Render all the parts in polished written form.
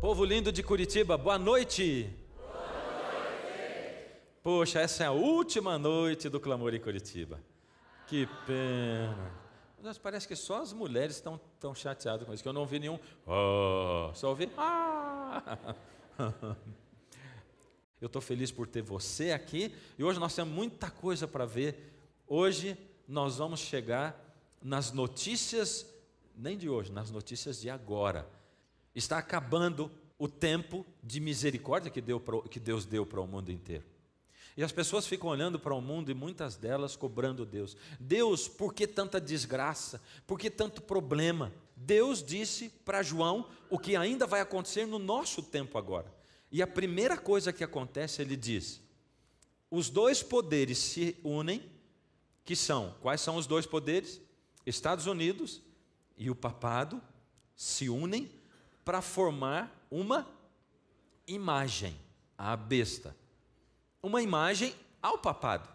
Povo lindo de Curitiba, boa noite. Poxa, essa é a última noite do Clamor em Curitiba. Que pena. Mas parece que só as mulheres estão chateadas com isso, que eu não ouvi nenhum. Oh, só ouvi. Ah. Eu estou feliz por ter você aqui. E hoje nós temos muita coisa para ver. Hoje nós vamos chegar nas notícias, nem de hoje, nas notícias de agora. Está acabando o tempo de misericórdia que Deus deu para o mundo inteiro. E as pessoas ficam olhando para o mundo e muitas delas cobrando Deus. Deus, por que tanta desgraça? Por que tanto problema? Deus disse para João o que ainda vai acontecer no nosso tempo agora. E a primeira coisa que acontece, ele diz: os dois poderes se unem, que são, quais são os dois poderes? Estados Unidos e o papado se unem para formar uma imagem, a besta. Uma imagem ao papado.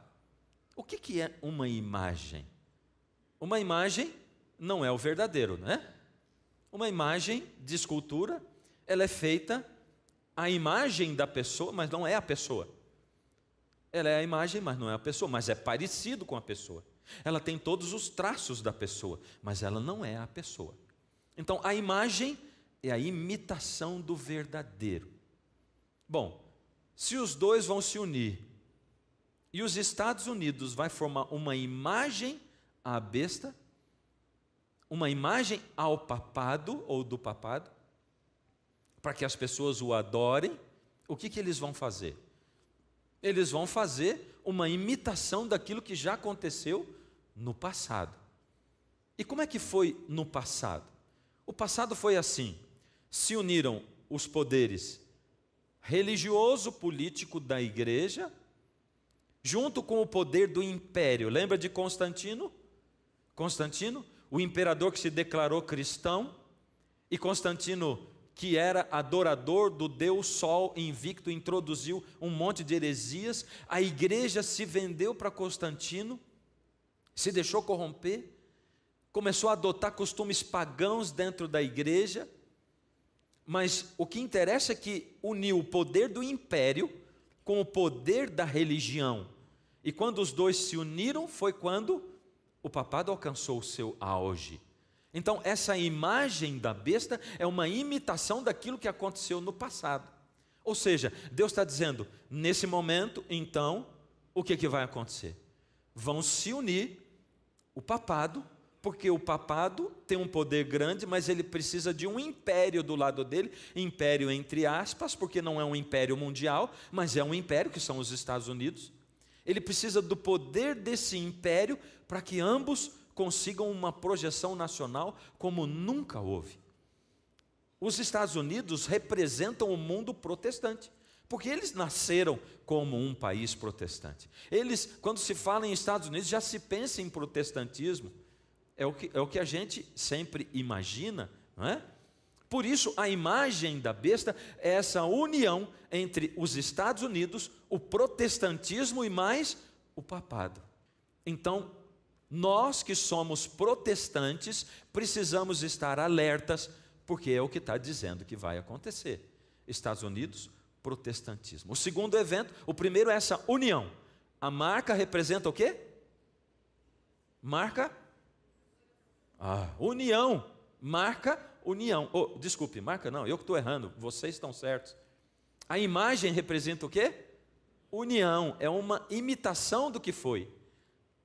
O que é uma imagem? Uma imagem não é o verdadeiro, né? Uma imagem de escultura, ela é feita a imagem da pessoa, mas não é a pessoa. Ela é a imagem, mas não é a pessoa, mas é parecido com a pessoa. Ela tem todos os traços da pessoa, mas ela não é a pessoa. Então, a imagem é a imitação do verdadeiro. Bom, se os dois vão se unir e os Estados Unidos vai formar uma imagem à besta, uma imagem ao papado ou do papado, para que as pessoas o adorem, o que eles vão fazer? Eles vão fazer uma imitação daquilo que já aconteceu no passado. E como é que foi no passado? O passado foi assim: se uniram os poderes religioso, político da igreja, junto com o poder do império. Lembra de Constantino? Constantino, o imperador que se declarou cristão, e Constantino, que era adorador do Deus Sol invicto, introduziu um monte de heresias. A igreja se vendeu para Constantino, se deixou corromper, começou a adotar costumes pagãos dentro da igreja. Mas o que interessa é que uniu o poder do império com o poder da religião. E quando os dois se uniram, foi quando o papado alcançou o seu auge. Então, essa imagem da besta é uma imitação daquilo que aconteceu no passado. Ou seja, Deus está dizendo, nesse momento, então, o que vai acontecer? Vão se unir o papado, porque o papado tem um poder grande, mas ele precisa de um império do lado dele, império entre aspas, porque não é um império mundial, mas é um império que são os Estados Unidos. Ele precisa do poder desse império para que ambos consigam uma projeção nacional como nunca houve. Os Estados Unidos representam o mundo protestante, porque eles nasceram como um país protestante. Eles, quando se fala em Estados Unidos, já se pensa em protestantismo. É o que a gente sempre imagina, não é? Por isso, a imagem da besta é essa união entre os Estados Unidos, o protestantismo e mais o papado. Então, nós que somos protestantes, precisamos estar alertas, porque é o que está dizendo que vai acontecer. Estados Unidos, protestantismo. O segundo evento, o primeiro é essa união. A marca representa o quê? Marca? União. Marca, união. Desculpe, marca não, eu que estou errando, vocês estão certos. A imagem representa o quê? União, é uma imitação do que foi.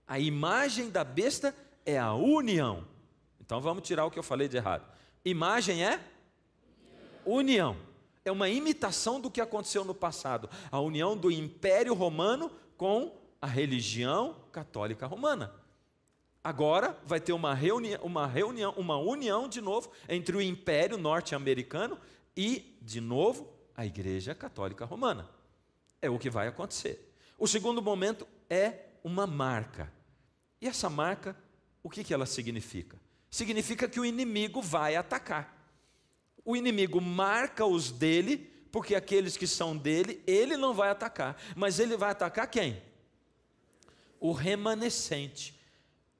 A imagem da besta é a união. Então vamos tirar o que eu falei de errado. Imagem é? União. É uma imitação do que aconteceu no passado. A união do Império Romano com a religião católica romana. Agora vai ter uma união de novo entre o Império Norte-Americano e, de novo, a Igreja Católica Romana. É o que vai acontecer. O segundo momento é uma marca. E essa marca, o que ela significa? Significa que o inimigo vai atacar. O inimigo marca os dele, porque aqueles que são dele, ele não vai atacar. Mas ele vai atacar quem? O remanescente.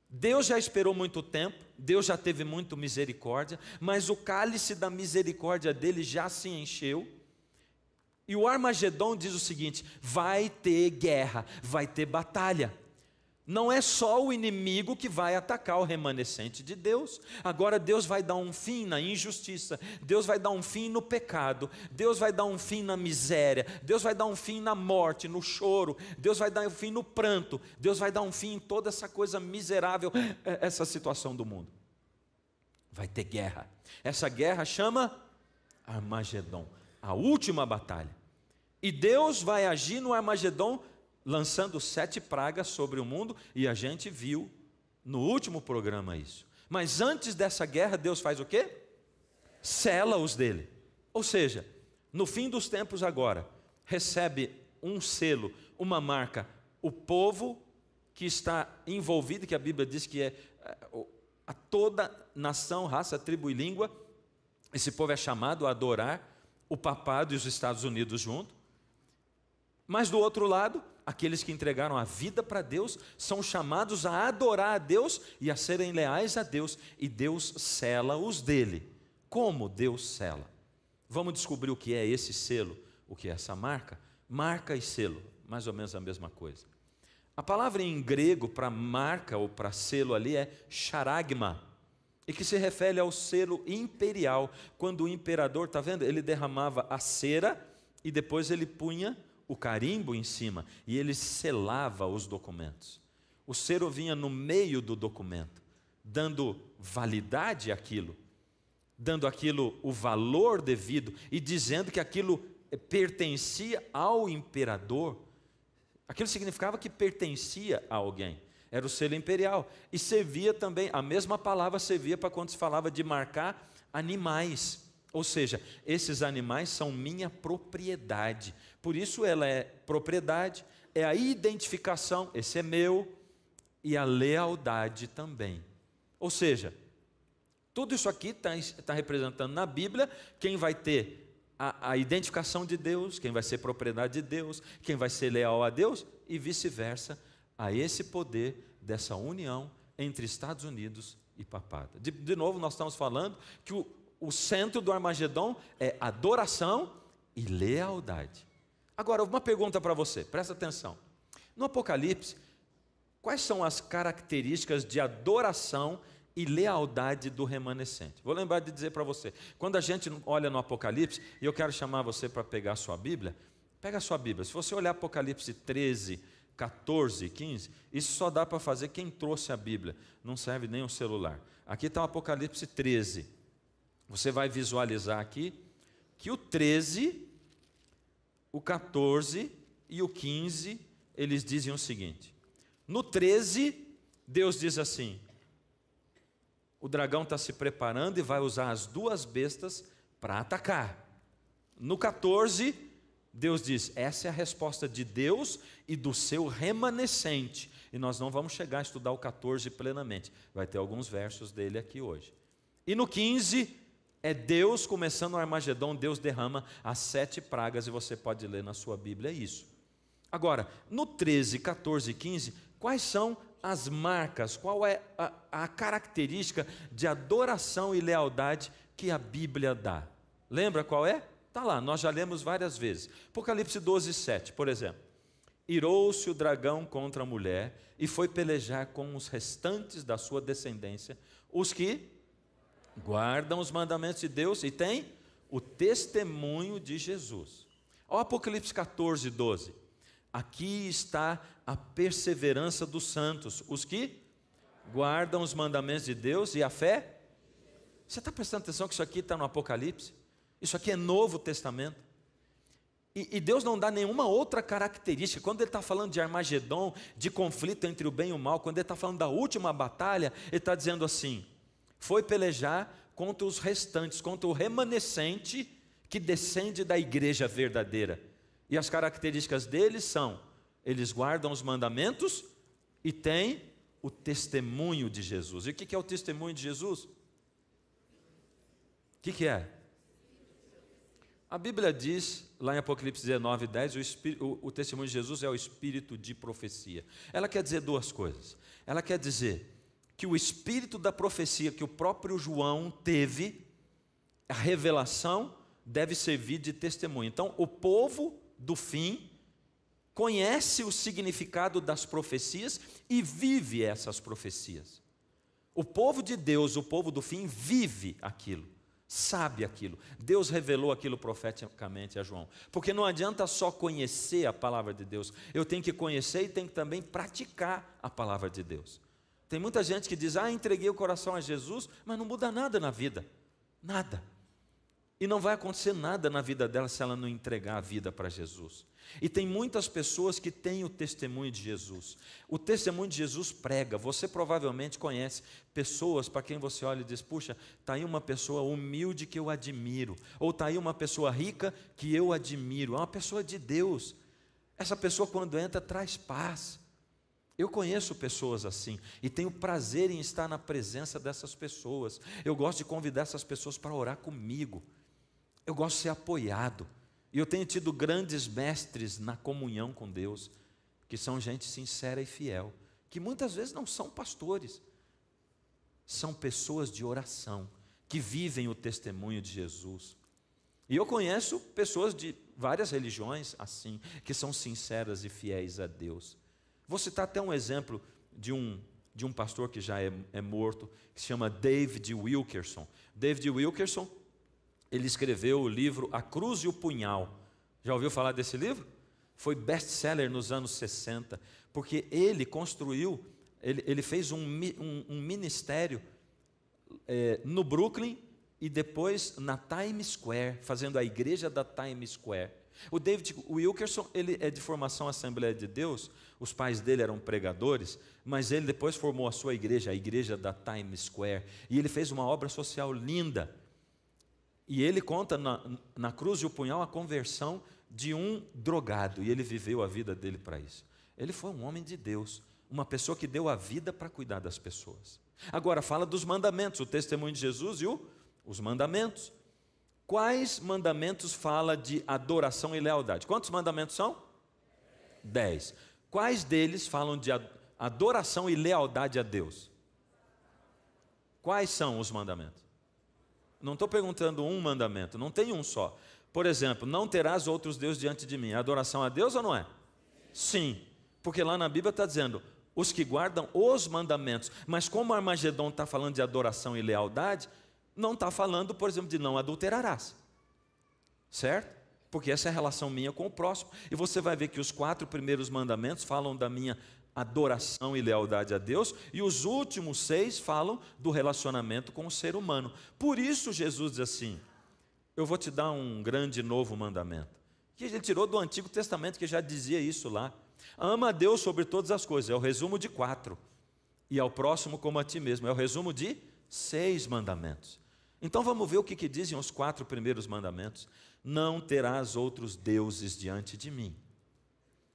Deus já esperou muito tempo Deus já teve muito misericórdia, mas o cálice da misericórdia dele já se encheu. E o Armagedon diz o seguinte: vai ter guerra, vai ter batalha. Não é só o inimigo que vai atacar o remanescente de Deus. Agora Deus vai dar um fim na injustiça, Deus vai dar um fim no pecado, Deus vai dar um fim na miséria, Deus vai dar um fim na morte, no choro, Deus vai dar um fim no pranto, Deus vai dar um fim em toda essa coisa miserável, essa situação do mundo. Vai ter guerra. Essa guerra chama Armagedon, a última batalha. E Deus vai agir no Armagedon lançando 7 pragas sobre o mundo, e a gente viu no último programa isso. Mas antes dessa guerra, Deus faz o quê? Sela os dele. Ou seja, no fim dos tempos agora, recebe um selo, uma marca, o povo que está envolvido, que a Bíblia diz que é a toda nação, raça, tribo e língua. Esse povo é chamado a adorar o papado e os Estados Unidos junto. Mas do outro lado, aqueles que entregaram a vida para Deus são chamados a adorar a Deus e a serem leais a Deus, e Deus sela os dele. Como Deus sela? Vamos descobrir o que é esse selo, o que é essa marca. Marca e selo, mais ou menos a mesma coisa. A palavra em grego para marca ou para selo ali é charagma, e que se refere ao selo imperial. Quando o imperador, está vendo? Ele derramava a cera e depois ele punha o carimbo em cima, e ele selava os documentos. O selo vinha no meio do documento, dando validade àquilo, dando aquilo o valor devido, e dizendo que aquilo pertencia ao imperador. Aquilo significava que pertencia a alguém. Era o selo imperial. E servia também, a mesma palavra servia para quando se falava de marcar animais. Ou seja, esses animais são minha propriedade. Por isso ela é propriedade, é a identificação, esse é meu, e a lealdade também. Ou seja, tudo isso aqui está representando na Bíblia quem vai ter a identificação de Deus, quem vai ser propriedade de Deus, quem vai ser leal a Deus, e vice-versa, a esse poder dessa união entre Estados Unidos e papado. De novo, nós estamos falando que o centro do Armagedon é adoração e lealdade. Agora, uma pergunta para você, presta atenção. No Apocalipse, quais são as características de adoração e lealdade do remanescente? Vou lembrar de dizer para você, quando a gente olha no Apocalipse, e eu quero chamar você para pegar a sua Bíblia, pega a sua Bíblia. Se você olhar Apocalipse 13, 14, 15, isso só dá para fazer quem trouxe a Bíblia, não serve nem um celular. Aqui está o Apocalipse 13. Você vai visualizar aqui que o 13, o 14 e o 15, eles dizem o seguinte. No 13, Deus diz assim: o dragão está se preparando e vai usar as 2 bestas para atacar. No 14, Deus diz, essa é a resposta de Deus e do seu remanescente. E nós não vamos chegar a estudar o 14 plenamente. Vai ter alguns versos dele aqui hoje. E no 15, é Deus começando o Armagedon, Deus derrama as 7 pragas, e você pode ler na sua Bíblia isso. Agora, no 13, 14 e 15, quais são as marcas, qual é a característica de adoração e lealdade que a Bíblia dá? Lembra qual é? Está lá, nós já lemos várias vezes. Apocalipse 12, 7, por exemplo. Irou-se o dragão contra a mulher e foi pelejar com os restantes da sua descendência, os que guardam os mandamentos de Deus e têm o testemunho de Jesus. Olha o Apocalipse 14, 12. Aqui está a perseverança dos santos, os que guardam os mandamentos de Deus e a fé. Você está prestando atenção que isso aqui está no Apocalipse? Isso aqui é Novo Testamento. E Deus não dá nenhuma outra característica. Quando Ele está falando de Armagedon, de conflito entre o bem e o mal, quando Ele está falando da última batalha, Ele está dizendo assim: foi pelejar contra os restantes, contra o remanescente que descende da igreja verdadeira. E as características deles são: eles guardam os mandamentos e têm o testemunho de Jesus. E o que é o testemunho de Jesus? O que é? A Bíblia diz, lá em Apocalipse 19, 10, o testemunho de Jesus é o espírito de profecia. Ela quer dizer 2 coisas. Ela quer dizer que o espírito da profecia que o próprio João teve, a revelação deve servir de testemunho. Então, o povo do fim conhece o significado das profecias e vive essas profecias. O povo de Deus, o povo do fim, vive aquilo, sabe aquilo. Deus revelou aquilo profeticamente a João. Porque não adianta só conhecer a palavra de Deus, eu tenho que conhecer e tenho que também praticar a palavra de Deus. Tem muita gente que diz, entreguei o coração a Jesus, mas não muda nada na vida, nada. E não vai acontecer nada na vida dela se ela não entregar a vida para Jesus. E tem muitas pessoas que têm o testemunho de Jesus. O testemunho de Jesus prega. Você provavelmente conhece pessoas para quem você olha e diz, puxa, está aí uma pessoa humilde que eu admiro. Ou está aí uma pessoa rica que eu admiro. É uma pessoa de Deus. Essa pessoa quando entra traz paz. Eu conheço pessoas assim e tenho prazer em estar na presença dessas pessoas. Eu gosto de convidar essas pessoas para orar comigo. Eu gosto de ser apoiado. E eu tenho tido grandes mestres na comunhão com Deus, que são gente sincera e fiel, que muitas vezes não são pastores, são pessoas de oração, que vivem o testemunho de Jesus. E eu conheço pessoas de várias religiões assim, que são sinceras e fiéis a Deus. Vou citar até um exemplo de um pastor que já é morto, que se chama David Wilkerson. David Wilkerson, ele escreveu o livro A Cruz e o Punhal. Já ouviu falar desse livro? Foi best-seller nos anos 60, porque ele construiu, ele fez um ministério no Brooklyn e depois na Times Square, fazendo a igreja da Times Square. O David Wilkerson, ele é de formação Assembleia de Deus, os pais dele eram pregadores, mas ele depois formou a sua igreja, a igreja da Times Square, e ele fez uma obra social linda. E ele conta na Cruz e o Punhal a conversão de um drogado, e ele viveu a vida dele para isso. Ele foi um homem de Deus, uma pessoa que deu a vida para cuidar das pessoas. Agora fala dos mandamentos, o testemunho de Jesus e os mandamentos. Quais mandamentos fala de adoração e lealdade? Quantos mandamentos são? 10. Quais deles falam de adoração e lealdade a Deus? Quais são os mandamentos? Não estou perguntando um mandamento, não tem um só. Por exemplo, não terás outros deuses diante de mim. Adoração a Deus ou não é? Sim, porque lá na Bíblia está dizendo, os que guardam os mandamentos. Mas como Armagedon está falando de adoração e lealdade, não está falando, por exemplo, de não adulterarás. Certo? Porque essa é a relação minha com o próximo. E você vai ver que os 4 primeiros mandamentos falam da minha adoração e lealdade a Deus, e os últimos 6 falam do relacionamento com o ser humano. Por isso Jesus diz assim, eu vou te dar um grande novo mandamento, que ele tirou do Antigo Testamento, que já dizia isso lá. Ama a Deus sobre todas as coisas, é o resumo de 4, e ao próximo como a ti mesmo, é o resumo de 6 mandamentos. Então vamos ver o que dizem os 4 primeiros mandamentos. Não terás outros deuses diante de mim.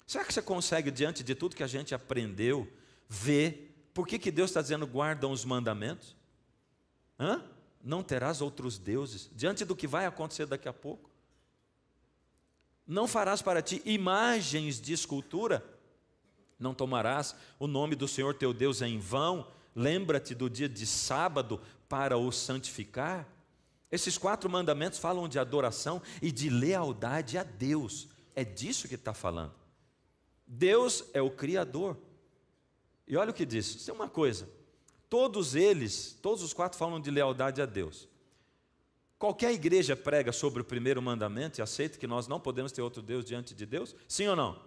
Será que você consegue, diante de tudo que a gente aprendeu, ver por que Deus está dizendo guardam os mandamentos? Não terás outros deuses, diante do que vai acontecer daqui a pouco. Não farás para ti imagens de escultura, não tomarás o nome do Senhor teu Deus em vão, lembra-te do dia de sábado para o santificar. Esses 4 mandamentos falam de adoração e de lealdade a Deus, é disso que está falando. Deus é o Criador. E olha o que diz, isso é uma coisa, todos os 4 falam de lealdade a Deus. Qualquer igreja prega sobre o primeiro mandamento e aceita que nós não podemos ter outro Deus diante de Deus? Sim ou não?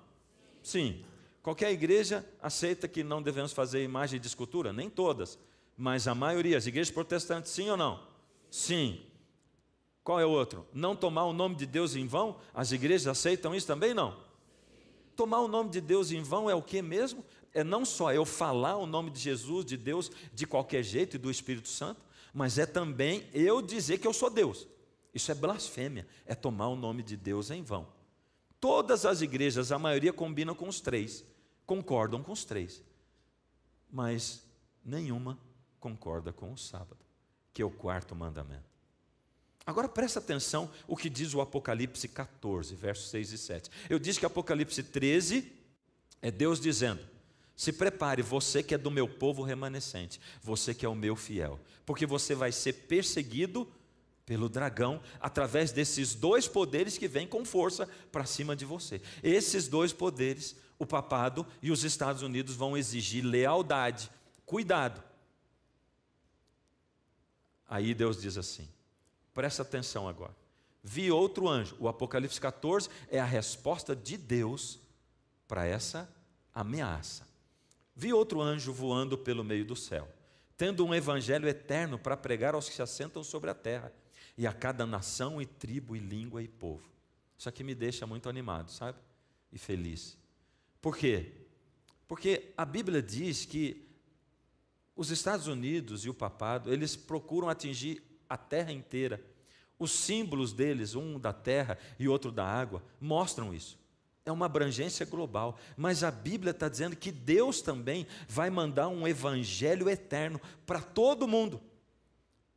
Sim. Qualquer igreja aceita que não devemos fazer imagem de escultura? Nem todas, mas a maioria. As igrejas protestantes, sim ou não? Sim. Qual é o outro? Não tomar o nome de Deus em vão? As igrejas aceitam isso também? Não. Tomar o nome de Deus em vão é o que mesmo? É não só eu falar o nome de Jesus, de Deus, de qualquer jeito e do Espírito Santo, mas é também eu dizer que eu sou Deus. Isso é blasfêmia, é tomar o nome de Deus em vão. Todas as igrejas, a maioria combinam com os 3, concordam com os 3, mas nenhuma concorda com o sábado, que é o 4º mandamento. Agora presta atenção o que diz o Apocalipse 14, versos 6 e 7. Eu disse que Apocalipse 13 é Deus dizendo, Se prepare, você que é do meu povo remanescente, você que é o meu fiel, porque você vai ser perseguido pelo dragão, através desses dois poderes que vêm com força para cima de você. Esses dois poderes, o papado e os Estados Unidos, vão exigir lealdade, cuidado. Aí Deus diz assim, presta atenção agora. Vi outro anjo, o Apocalipse 14 é a resposta de Deus para essa ameaça. Vi outro anjo voando pelo meio do céu, tendo um evangelho eterno para pregar aos que se assentam sobre a terra, e a cada nação e tribo e língua e povo. Isso aqui me deixa muito animado, sabe? E feliz. Por quê? Porque a Bíblia diz que os Estados Unidos e o papado, eles procuram atingir a terra inteira. Os símbolos deles, um da terra e outro da água, mostram isso. É uma abrangência global. Mas a Bíblia está dizendo que Deus também vai mandar um evangelho eterno para todo mundo.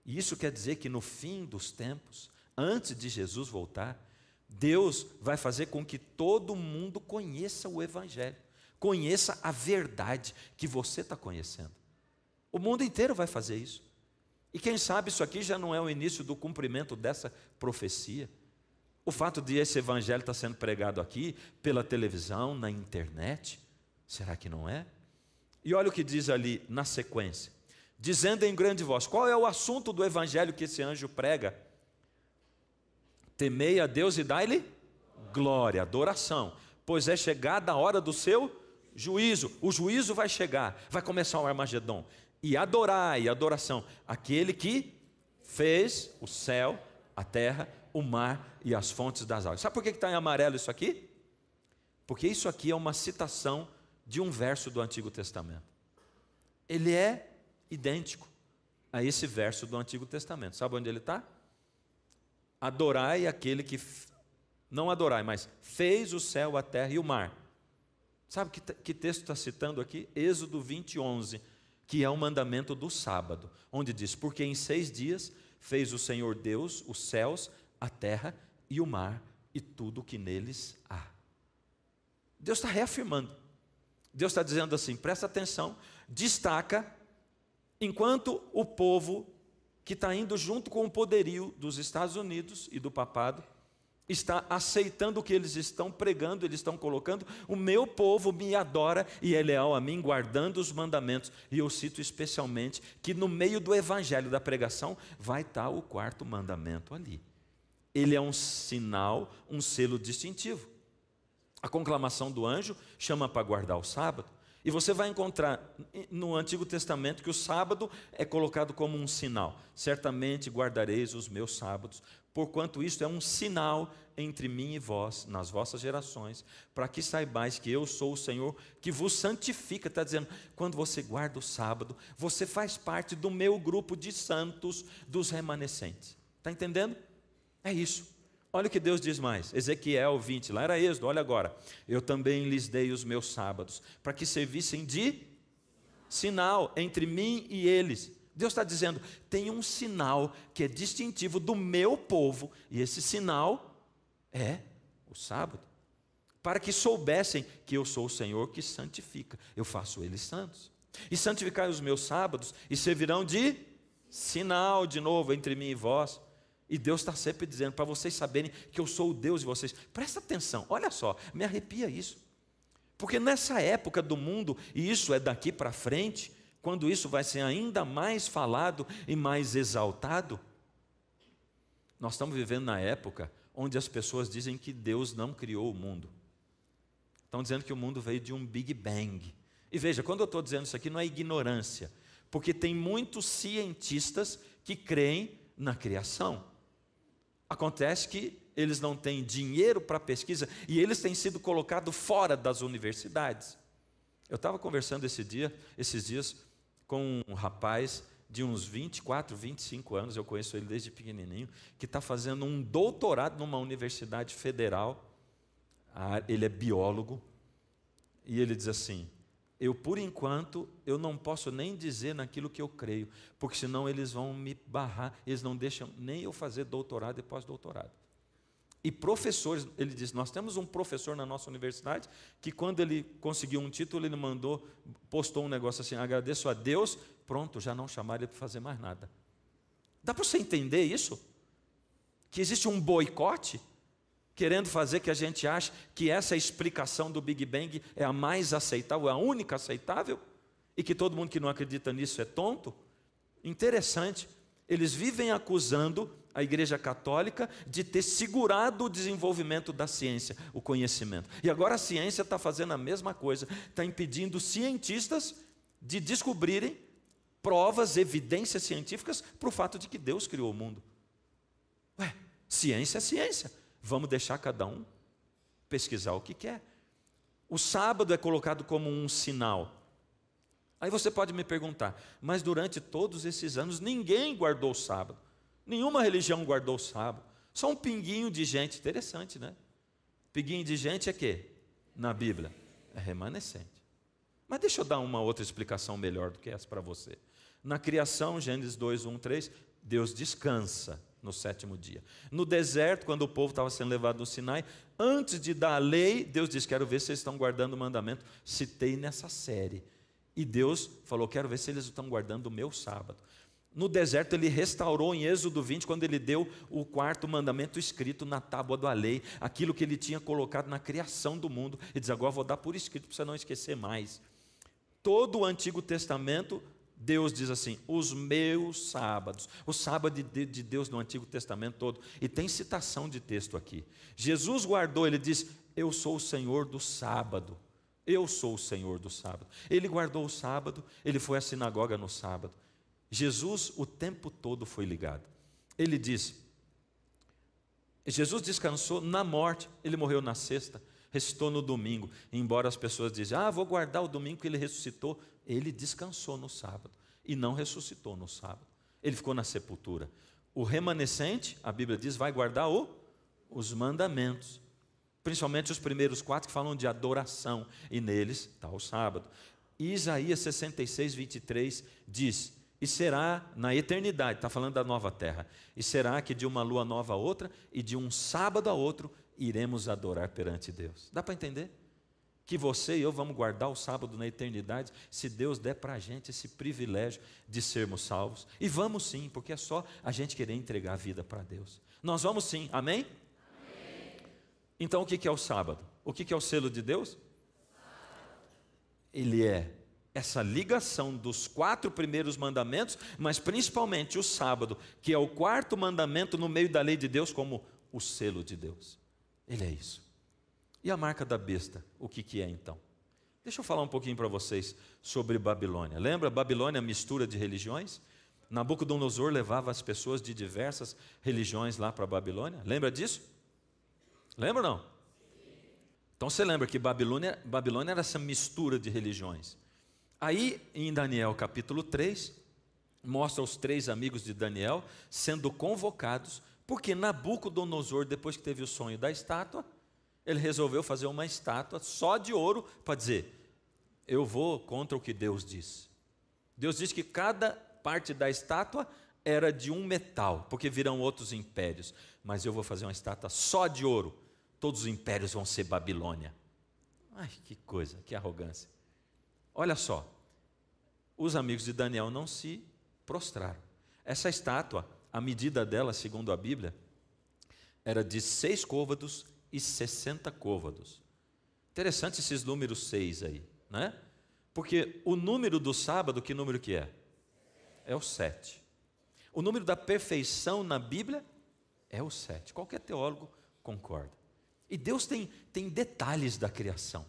E isso quer dizer que no fim dos tempos, antes de Jesus voltar, Deus vai fazer com que todo mundo conheça o evangelho, conheça a verdade que você está conhecendo. O mundo inteiro vai fazer isso. E quem sabe isso aqui já não é o início do cumprimento dessa profecia. O fato de esse evangelho estar sendo pregado aqui, pela televisão, na internet, será que não é? E olha o que diz ali na sequência. Dizendo em grande voz, qual é o assunto do evangelho que esse anjo prega? Temei a Deus e dai-lhe glória, adoração, pois é chegada a hora do seu juízo. O juízo vai chegar, vai começar o Armagedon. E adorai, adoração, aquele que fez o céu, a terra, o mar e as fontes das águas. Sabe por que está em amarelo isso aqui? Porque isso aqui é uma citação de um verso do Antigo Testamento. Ele é idêntico a esse verso do Antigo Testamento. Sabe onde ele está? Adorai aquele que, não adorai, mas fez o céu, a terra e o mar. Sabe que texto está citando aqui? Êxodo 20:11, que é o mandamento do sábado, onde diz, porque em 6 dias fez o Senhor Deus os céus, a terra e o mar e tudo o que neles há. Deus está reafirmando. Deus está dizendo assim, presta atenção, destaca. Enquanto o povo que está indo junto com o poderio dos Estados Unidos e do papado, está aceitando o que eles estão pregando, eles estão colocando, o meu povo me adora e é leal a mim, guardando os mandamentos. E eu cito especialmente que no meio do evangelho da pregação vai estar o 4º mandamento ali. Ele é um sinal, um selo distintivo. A conclamação do anjo chama para guardar o sábado. E você vai encontrar no Antigo Testamento que o sábado é colocado como um sinal. Certamente guardareis os meus sábados, porquanto isto é um sinal entre mim e vós, nas vossas gerações, para que saibais que eu sou o Senhor que vos santifica. Está dizendo, quando você guarda o sábado, você faz parte do meu grupo de santos dos remanescentes. Está entendendo? É isso. Olha o que Deus diz mais, Ezequiel 20, lá era Êxodo, olha agora. Eu também lhes dei os meus sábados, para que servissem de sinal entre mim e eles. Deus está dizendo, tem um sinal que é distintivo do meu povo, e esse sinal é o sábado. Para que soubessem que eu sou o Senhor que santifica, eu faço eles santos. E santificai os meus sábados, e servirão de sinal, de novo, entre mim e vós. E Deus está sempre dizendo, para vocês saberem que eu sou o Deus de vocês. Presta atenção, olha só, me arrepia isso. Porque nessa época do mundo, e isso é daqui para frente, quando isso vai ser ainda mais falado e mais exaltado, nós estamos vivendo na época onde as pessoas dizem que Deus não criou o mundo. Estão dizendo que o mundo veio de um Big Bang. E veja, quando eu estou dizendo isso aqui, não é ignorância, porque tem muitos cientistas que creem na criação. Acontece que eles não têm dinheiro para pesquisa e eles têm sido colocados fora das universidades. Eu estava conversando esses dias com um rapaz de uns 24, 25 anos, eu conheço ele desde pequenininho, que está fazendo um doutorado numa universidade federal. Ele é biólogo e ele diz assim, por enquanto, eu não posso nem dizer naquilo que eu creio, porque senão eles vão me barrar, eles não deixam nem eu fazer doutorado e pós-doutorado. E professores, ele diz, nós temos um professor na nossa universidade que quando ele conseguiu um título, ele postou um negócio assim, agradeço a Deus, pronto, já não chamaram ele para fazer mais nada. Dá para você entender isso? Que existe um boicote, querendo fazer que a gente ache que essa explicação do Big Bang é a mais aceitável, a única aceitável, e que todo mundo que não acredita nisso é tonto? Interessante, eles vivem acusando a Igreja Católica de ter segurado o desenvolvimento da ciência, o conhecimento. E agora a ciência está fazendo a mesma coisa, está impedindo cientistas de descobrirem provas, evidências científicas para o fato de que Deus criou o mundo. Ué, ciência é ciência. Vamos deixar cada um pesquisar o que quer. O sábado é colocado como um sinal. Aí você pode me perguntar, mas durante todos esses anos ninguém guardou o sábado. Nenhuma religião guardou o sábado. Só um pinguinho de gente. Interessante, né? Pinguinho de gente é quê? Na Bíblia. É remanescente. Mas deixa eu dar uma outra explicação melhor do que essa para você. Na criação, Gênesis 2, 1, 3, Deus descansa no sétimo dia. No deserto, quando o povo estava sendo levado no Sinai, antes de dar a lei, Deus disse, quero ver se eles estão guardando o mandamento. Citei nessa série. E Deus falou, quero ver se eles estão guardando o meu sábado. No deserto ele restaurou em Êxodo 20, quando ele deu o quarto mandamento escrito na tábua da lei, aquilo que ele tinha colocado na criação do mundo. Ele diz, agora vou dar por escrito para você não esquecer mais. Todo o Antigo Testamento, Deus diz assim, os meus sábados. O sábado de Deus no Antigo Testamento todo. E tem citação de texto aqui. Jesus guardou, ele diz, eu sou o Senhor do sábado. Eu sou o Senhor do sábado. Ele guardou o sábado, ele foi à sinagoga no sábado. Jesus o tempo todo foi ligado. Ele diz, Jesus descansou na morte, ele morreu na sexta, ressuscitou no domingo. Embora as pessoas dizem, vou guardar o domingo que ele ressuscitou, ele descansou no sábado e não ressuscitou no sábado. Ele ficou na sepultura. O remanescente, a Bíblia diz, vai guardar os mandamentos, principalmente os primeiros 4 que falam de adoração, e neles está o sábado. E Isaías 66, 23 diz, e será na eternidade, está falando da nova terra, e será que de uma lua nova a outra, e de um sábado a outro, iremos adorar perante Deus. Dá para entender? Que você e eu vamos guardar o sábado na eternidade, se Deus der para a gente esse privilégio de sermos salvos. E vamos sim, porque é só a gente querer entregar a vida para Deus. Nós vamos sim, amém? Amém. Então o que é o sábado? O que é o selo de Deus? Ele é essa ligação dos 4 primeiros mandamentos, mas principalmente o sábado, que é o 4º mandamento no meio da lei de Deus, como o selo de Deus. Ele é isso. E a marca da besta, o que é então? Deixa eu falar um pouquinho para vocês sobre Babilônia. Lembra? Babilônia, mistura de religiões? Nabucodonosor levava as pessoas de diversas religiões lá para a Babilônia. Lembra disso? Lembra ou não? Então você lembra que Babilônia era essa mistura de religiões. Aí, em Daniel capítulo 3, mostra os 3 amigos de Daniel sendo convocados, porque Nabucodonosor, depois que teve o sonho da estátua, ele resolveu fazer uma estátua só de ouro para dizer, eu vou contra o que Deus diz. Deus diz que cada parte da estátua era de um metal, porque virão outros impérios, mas eu vou fazer uma estátua só de ouro, todos os impérios vão ser Babilônia. Ai, que coisa, que arrogância. Olha só, os amigos de Daniel não se prostraram. Essa estátua, a medida dela, segundo a Bíblia, era de 6 côvados e 60 côvados. Interessante esses números 6 aí, né? Porque o número do sábado, que número que é? É o 7. O número da perfeição na Bíblia é o 7. Qualquer teólogo concorda. E Deus tem detalhes da criação.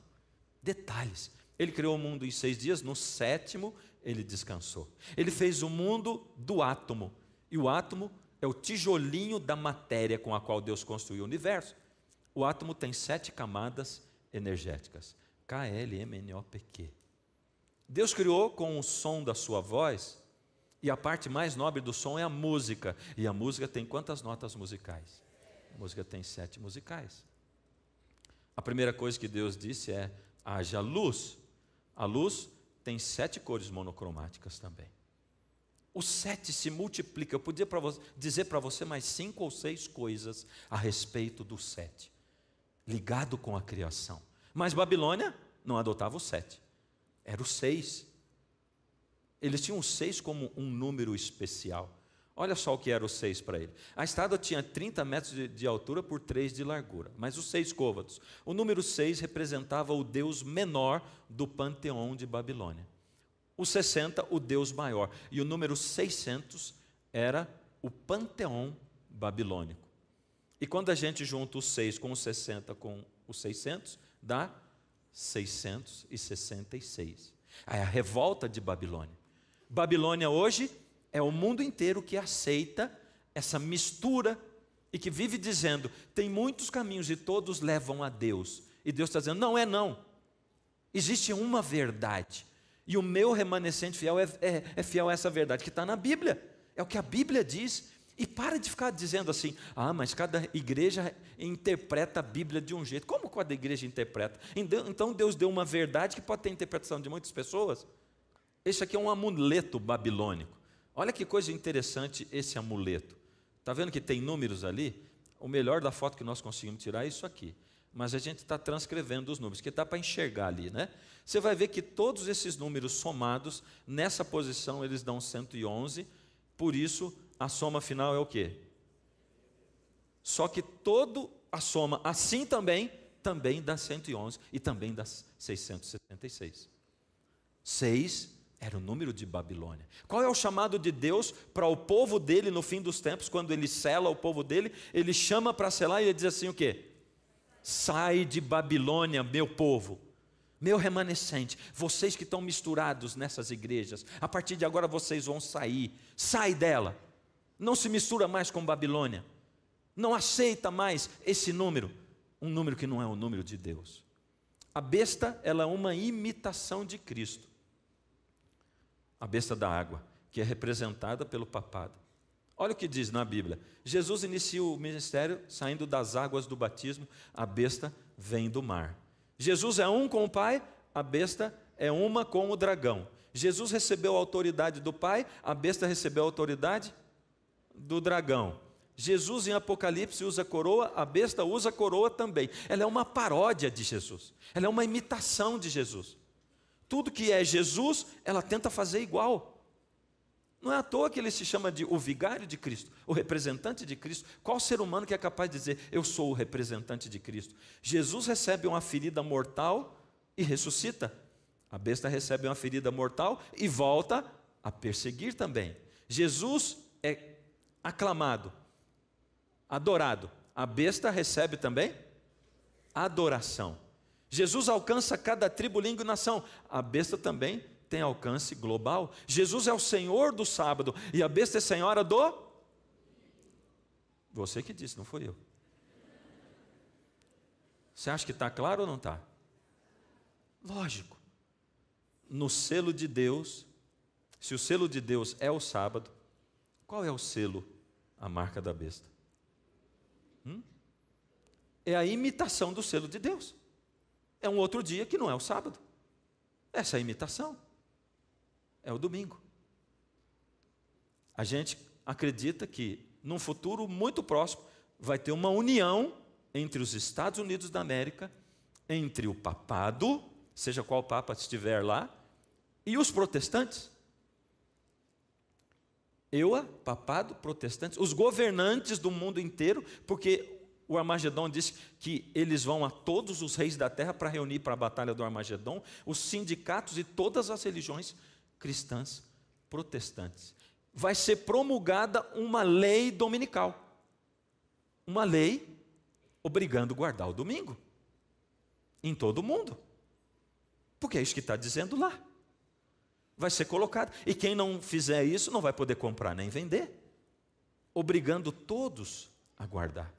Detalhes. Ele criou o mundo em 6 dias, no 7º ele descansou. Ele fez o mundo do átomo. E o átomo é o tijolinho da matéria com a qual Deus construiu o universo. O átomo tem 7 camadas energéticas. K, L, M, N, O, P, Q. Deus criou com o som da sua voz, e a parte mais nobre do som é a música. E a música tem quantas notas musicais? A música tem 7 musicais. A primeira coisa que Deus disse é, haja luz. A luz tem 7 cores monocromáticas também. O 7 se multiplica. Eu podia dizer para você mais 5 ou 6 coisas a respeito do 7, ligado com a criação. Mas Babilônia não adotava o 7, era o 6. Eles tinham o 6 como um número especial. Olha só o que era o 6 para ele. A estátua tinha 30 metros de altura por 3 de largura, mas os 6 côvados. O número 6 representava o deus menor do panteão de Babilônia. O 60, o deus maior. E o número 600 era o panteão babilônico. E quando a gente junta o 6 com o 60 com o 600, dá 666. Aí a revolta de Babilônia. Babilônia hoje é o mundo inteiro que aceita essa mistura e que vive dizendo, tem muitos caminhos e todos levam a Deus. E Deus está dizendo, não é não. Existe uma verdade. E o meu remanescente fiel é fiel a essa verdade que está na Bíblia. É o que a Bíblia diz. E para de ficar dizendo assim, mas cada igreja interpreta a Bíblia de um jeito. Como cada igreja interpreta? Então Deus deu uma verdade que pode ter interpretação de muitas pessoas. Esse aqui é um amuleto babilônico. Olha que coisa interessante esse amuleto. Está vendo que tem números ali? O melhor da foto que nós conseguimos tirar é isso aqui. Mas a gente está transcrevendo os números, que dá para enxergar ali, né? Você vai ver que todos esses números somados, nessa posição eles dão 111, por isso a soma final é o quê? Só que toda a soma assim também dá 111 e também dá 676. 6 era o número de Babilônia. Qual é o chamado de Deus para o povo dele no fim dos tempos, quando ele sela o povo dele? Ele chama para selar e ele diz assim o quê? Sai de Babilônia, meu povo, meu remanescente, vocês que estão misturados nessas igrejas, a partir de agora vocês vão sair, sai dela, não se mistura mais com Babilônia, não aceita mais esse número, um número que não é o número de Deus. A besta, ela é uma imitação de Cristo, a besta da água, que é representada pelo papado. Olha o que diz na Bíblia. Jesus inicia o ministério saindo das águas do batismo, a besta vem do mar. Jesus é um com o Pai, a besta é uma com o dragão. Jesus recebeu a autoridade do Pai, a besta recebeu a autoridade do dragão. Jesus em Apocalipse usa coroa, a besta usa coroa também. Ela é uma paródia de Jesus, ela é uma imitação de Jesus. Tudo que é Jesus, ela tenta fazer igual. Não é à toa que ele se chama de o vigário de Cristo, o representante de Cristo. Qual ser humano que é capaz de dizer, eu sou o representante de Cristo? Jesus recebe uma ferida mortal e ressuscita. A besta recebe uma ferida mortal e volta a perseguir também. Jesus é aclamado, adorado. A besta recebe também adoração. Jesus alcança cada tribo, língua e nação. A besta também tem alcance global. Jesus é o Senhor do sábado e a besta é senhora do... Você que disse, não foi eu. Você acha que está claro ou não está? Lógico. No selo de Deus, se o selo de Deus é o sábado, qual é o selo, a marca da besta? É a imitação do selo de Deus. É um outro dia que não é o sábado. Essa é a imitação. É o domingo. A gente acredita que, num futuro muito próximo, vai ter uma união entre os Estados Unidos da América, entre o papado, seja qual papa estiver lá, e os protestantes. Papado, protestantes, os governantes do mundo inteiro, porque o Armagedon disse que eles vão a todos os reis da terra para reunir para a batalha do Armagedon, os sindicatos e todas as religiões cristãs protestantes. Vai ser promulgada uma lei dominical, uma lei obrigando a guardar o domingo, em todo o mundo, porque é isso que está dizendo lá. Vai ser colocado, e quem não fizer isso não vai poder comprar nem vender, obrigando todos a guardar.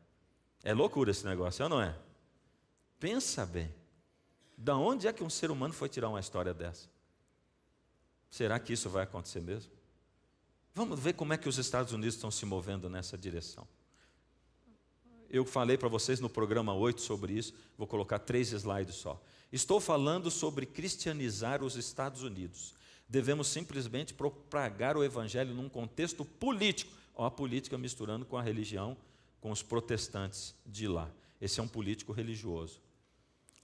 É loucura esse negócio, não é? Pensa bem. Da onde é que um ser humano foi tirar uma história dessa? Será que isso vai acontecer mesmo? Vamos ver como é que os Estados Unidos estão se movendo nessa direção. Eu falei para vocês no programa 8 sobre isso, vou colocar 3 slides só. Estou falando sobre cristianizar os Estados Unidos. devemos simplesmente propagar o evangelho num contexto político. Ó, a política misturando com a religião, com os protestantes de lá. Esse é um político religioso.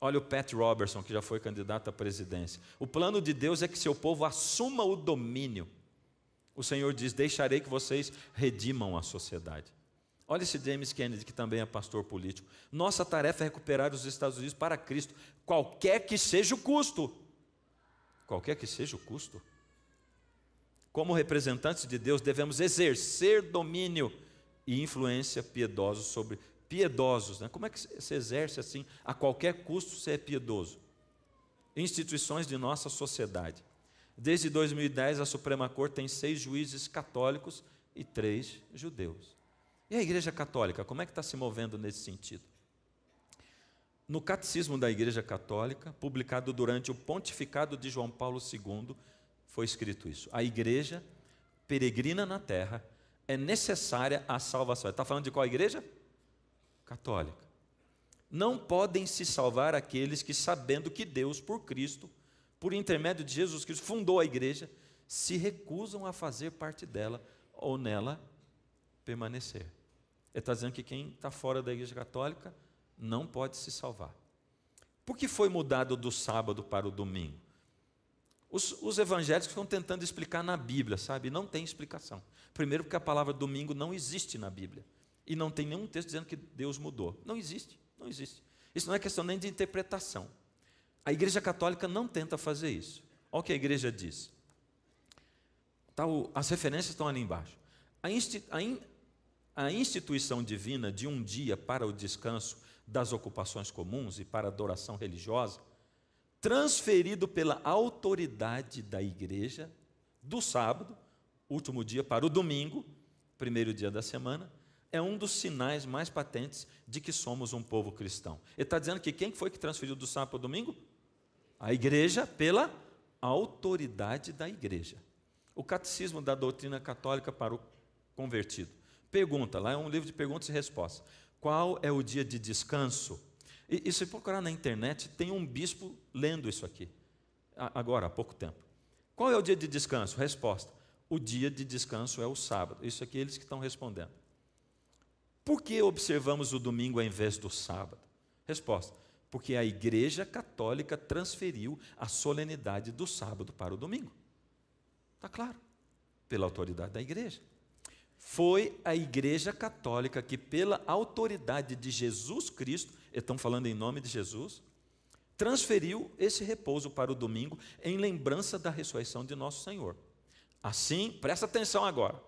Olha o Pat Robertson, que já foi candidato à presidência. O plano de Deus é que seu povo assuma o domínio. O Senhor diz: deixarei que vocês redimam a sociedade. Olha esse James Kennedy, que também é pastor político. Nossa tarefa é recuperar os Estados Unidos para Cristo, qualquer que seja o custo. Qualquer que seja o custo. Como representantes de Deus, devemos exercer domínio e influência piedosos, né? Como é que se exerce assim? A qualquer custo você é piedoso. Instituições de nossa sociedade. Desde 2010, a Suprema Corte tem 6 juízes católicos e 3 judeus. E a Igreja Católica, como é que está se movendo nesse sentido? No Catecismo da Igreja Católica, publicado durante o pontificado de João Paulo II, foi escrito isso: a Igreja peregrina na terra, é necessária a salvação. Está falando de qual igreja? Católica. Não podem se salvar aqueles que, sabendo que Deus, por Cristo, por intermédio de Jesus Cristo, fundou a igreja, se recusam a fazer parte dela ou nela permanecer. Ele está dizendo que quem está fora da Igreja Católica não pode se salvar. Por que foi mudado do sábado para o domingo? Os evangélicos estão tentando explicar na Bíblia, sabe? Não tem explicação. Primeiro, porque a palavra domingo não existe na Bíblia. E não tem nenhum texto dizendo que Deus mudou. Não existe, não existe. Isso não é questão nem de interpretação. A Igreja Católica não tenta fazer isso. Olha o que a igreja diz. As referências estão ali embaixo. A instituição divina de um dia para o descanso das ocupações comuns e para a adoração religiosa, transferido pela autoridade da igreja, do sábado, último dia, para o domingo, primeiro dia da semana, é um dos sinais mais patentes de que somos um povo cristão. Ele está dizendo que quem foi que transferiu do sábado para o domingo? A igreja, pela autoridade da igreja. O Catecismo da Doutrina Católica para o Convertido. Pergunta, lá é um livro de perguntas e respostas. Qual é o dia de descanso? E se procurar na internet, tem um bispo lendo isso aqui, agora, há pouco tempo. Qual é o dia de descanso? Resposta: o dia de descanso é o sábado. Isso aqui eles que estão respondendo. Por que observamos o domingo ao invés do sábado? Resposta: porque a Igreja Católica transferiu a solenidade do sábado para o domingo. Está claro? Pela autoridade da igreja. Foi a Igreja Católica que, pela autoridade de Jesus Cristo, estão falando em nome de Jesus, transferiu esse repouso para o domingo em lembrança da ressurreição de nosso Senhor. Assim, presta atenção agora,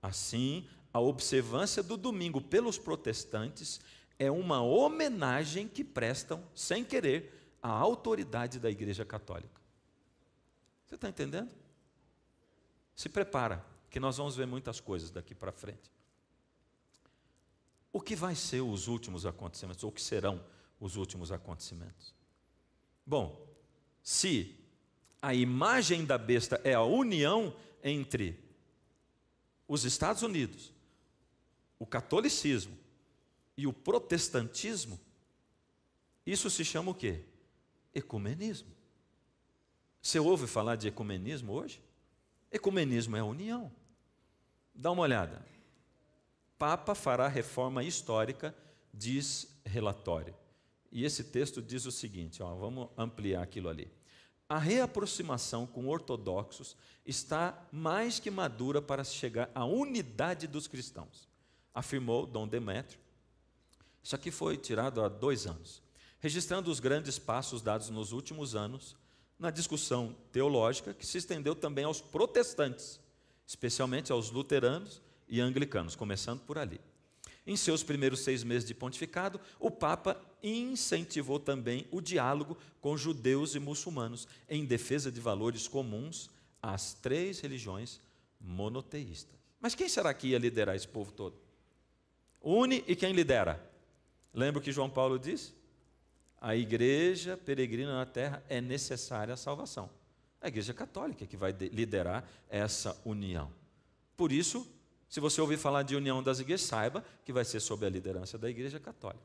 assim, a observância do domingo pelos protestantes é uma homenagem que prestam, sem querer, à autoridade da Igreja Católica. Você está entendendo? Se prepara, que nós vamos ver muitas coisas daqui para frente. O que vai ser os últimos acontecimentos, ou o que serão os últimos acontecimentos? Bom, se a imagem da besta é a união entre os Estados Unidos, o catolicismo e o protestantismo, isso se chama o quê? Ecumenismo. Você ouve falar de ecumenismo hoje? Ecumenismo é a união. Dá uma olhada. Papa fará reforma histórica, diz relatório. E esse texto diz o seguinte, vamos ampliar aquilo ali. A reaproximação com ortodoxos está mais que madura para chegar à unidade dos cristãos, afirmou Dom Demétrio. Isso aqui foi tirado há 2 anos, registrando os grandes passos dados nos últimos anos na discussão teológica que se estendeu também aos protestantes, especialmente aos luteranos e anglicanos, começando por ali. Em seus primeiros 6 meses de pontificado, o Papa incentivou também o diálogo com judeus e muçulmanos em defesa de valores comuns às 3 religiões monoteístas. Mas quem será que ia liderar esse povo todo? Une e quem lidera? Lembra o que João Paulo disse? A igreja peregrina na terra é necessária a salvação. A Igreja Católica que vai liderar essa união. Por isso, se você ouvir falar de união das igrejas, saiba que vai ser sob a liderança da Igreja Católica.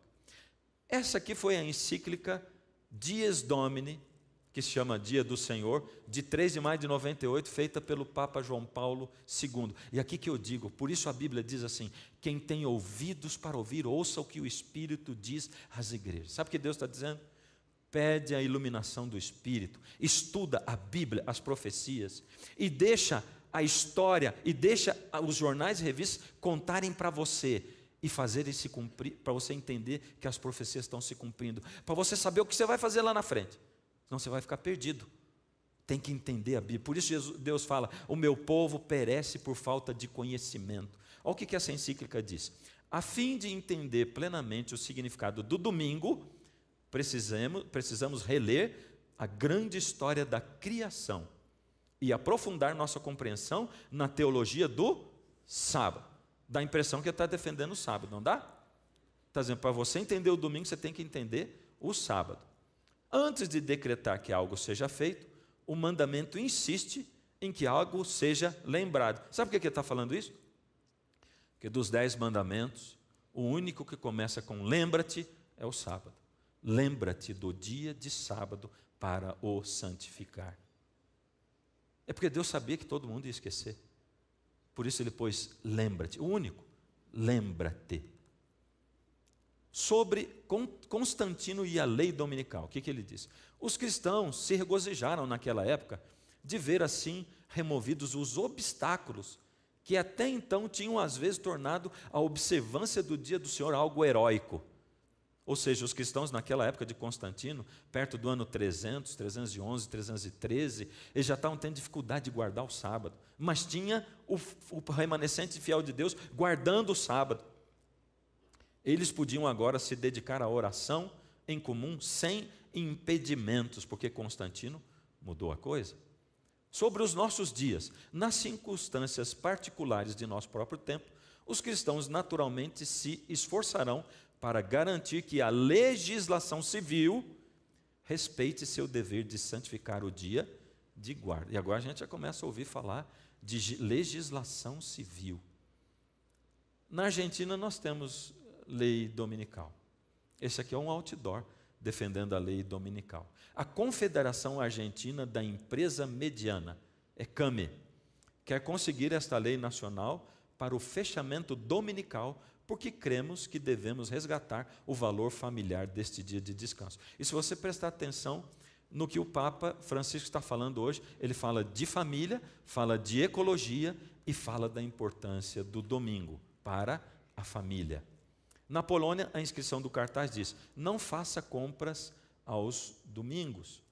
Essa aqui foi a encíclica Dies Domini, que se chama Dia do Senhor, de 3 de maio de 98, feita pelo Papa João Paulo II. E aqui que eu digo, por isso a Bíblia diz assim: quem tem ouvidos para ouvir, ouça o que o Espírito diz às igrejas. Sabe o que Deus está dizendo? Pede a iluminação do Espírito, estuda a Bíblia, as profecias, e deixa a história, e deixa os jornais e revistas contarem para você, e fazerem se cumprir, para você entender que as profecias estão se cumprindo, para você saber o que você vai fazer lá na frente, senão você vai ficar perdido. Tem que entender a Bíblia. Por isso Deus fala: o meu povo perece por falta de conhecimento. Olha o que essa encíclica diz: a fim de entender plenamente o significado do domingo, precisamos reler a grande história da criação e aprofundar nossa compreensão na teologia do sábado. Dá a impressão que ele está defendendo o sábado, não dá? Está dizendo, para você entender o domingo, você tem que entender o sábado. Antes de decretar que algo seja feito, o mandamento insiste em que algo seja lembrado. Sabe por que ele está falando isso? Porque dos 10 mandamentos, o único que começa com lembra-te é o sábado. Lembra-te do dia de sábado para o santificar. É porque Deus sabia que todo mundo ia esquecer. Por isso ele pôs lembra-te, o único, lembra-te. Sobre Constantino e a lei dominical, o que ele diz? Os cristãos se regozijaram naquela época de ver assim removidos os obstáculos que até então tinham às vezes tornado a observância do dia do Senhor algo heróico. Ou seja, os cristãos naquela época de Constantino, perto do ano 300, 311, 313, eles já estavam tendo dificuldade de guardar o sábado. Mas tinha o remanescente fiel de Deus guardando o sábado. Eles podiam agora se dedicar à oração em comum, sem impedimentos, porque Constantino mudou a coisa. Sobre os nossos dias, nas circunstâncias particulares de nosso próprio tempo, os cristãos naturalmente se esforçarão para garantir que a legislação civil respeite seu dever de santificar o dia de guarda. E agora a gente já começa a ouvir falar de legislação civil. Na Argentina nós temos lei dominical. Esse aqui é um outdoor defendendo a lei dominical. A Confederação Argentina da Empresa Mediana, ECAME, quer conseguir esta lei nacional para o fechamento dominical, porque cremos que devemos resgatar o valor familiar deste dia de descanso. E se você prestar atenção no que o Papa Francisco está falando hoje, ele fala de família, fala de ecologia e fala da importância do domingo para a família. Na Polônia, a inscrição do cartaz diz: não faça compras aos domingos.